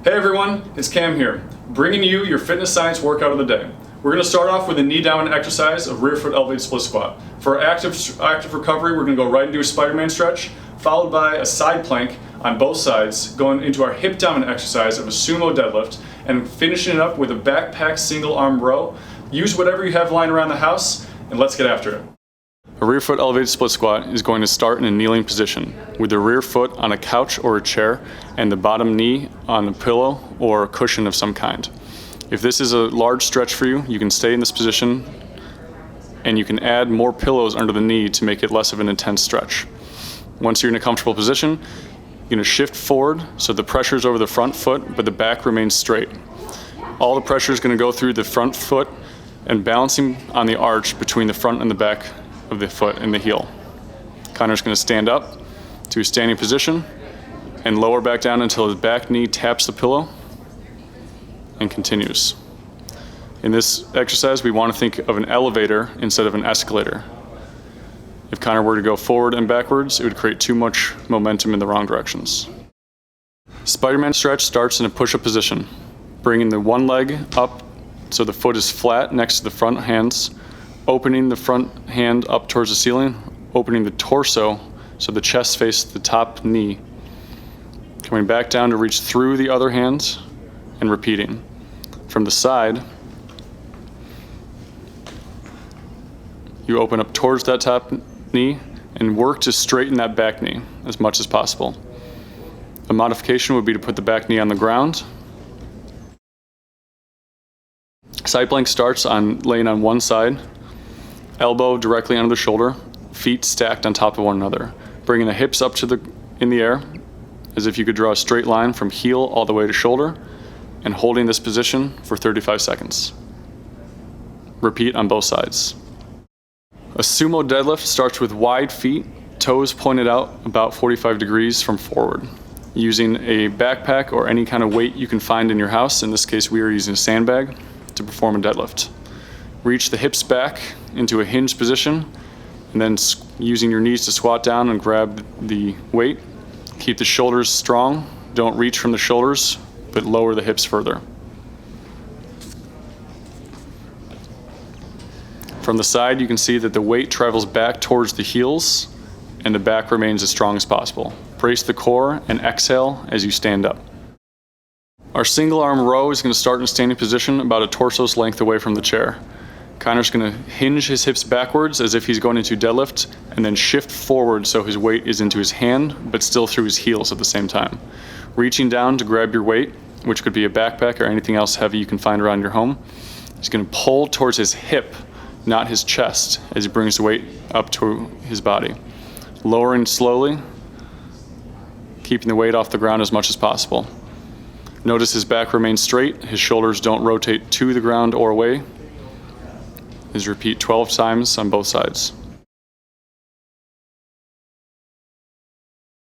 Hey everyone, it's Cam here, bringing you your fitness science workout of the day. We're going to start off with a knee down exercise of rear foot elevated split squat. For active recovery, we're going to go right into a Spider-Man stretch, followed by a side plank on both sides, going into our hip down exercise of a Sumo Deadlift, and finishing it up with a backpack single arm row. Use whatever you have lying around the house, and let's get after it. A rear foot elevated split squat is going to start in a kneeling position with the rear foot on a couch or a chair and the bottom knee on a pillow or a cushion of some kind. If this is a large stretch for you, you can stay in this position and you can add more pillows under the knee to make it less of an intense stretch. Once you're in a comfortable position, you're going to shift forward so the pressure is over the front foot but the back remains straight. All the pressure is going to go through the front foot and balancing on the arch between the front and the back of the foot and the heel. Connor's going to stand up to a standing position and lower back down until his back knee taps the pillow and continues. In this exercise, we want to think of an elevator instead of an escalator. If Connor were to go forward and backwards, it would create too much momentum in the wrong directions. Spider-Man stretch starts in a push-up position, bringing the one leg up so the foot is flat next to the front hands, opening the front hand up towards the ceiling, opening the torso so the chest faces the top knee, coming back down to reach through the other hand and repeating. From the side, you open up towards that top knee and work to straighten that back knee as much as possible. A modification would be to put the back knee on the ground. Side plank starts on laying on one side, elbow directly under the shoulder, feet stacked on top of one another, bringing the hips up in the air as if you could draw a straight line from heel all the way to shoulder, and holding this position for 35 seconds. Repeat on both sides. A Sumo Deadlift starts with wide feet, toes pointed out about 45 degrees from forward. Using a backpack or any kind of weight you can find in your house, in this case we are using a sandbag, to perform a deadlift. Reach the hips back into a hinged position, and then using your knees to squat down and grab the weight. Keep the shoulders strong. Don't reach from the shoulders, but lower the hips further. From the side, you can see that the weight travels back towards the heels, and the back remains as strong as possible. Brace the core and exhale as you stand up. Our single arm row is going to start in a standing position about a torso's length away from the chair. Connor's going to hinge his hips backwards as if he's going into deadlift, and then shift forward so his weight is into his hand, but still through his heels at the same time. Reaching down to grab your weight, which could be a backpack or anything else heavy you can find around your home. He's going to pull towards his hip, not his chest, as he brings the weight up to his body. Lowering slowly, keeping the weight off the ground as much as possible. Notice his back remains straight, his shoulders don't rotate to the ground or away. Is repeat 12 times on both sides.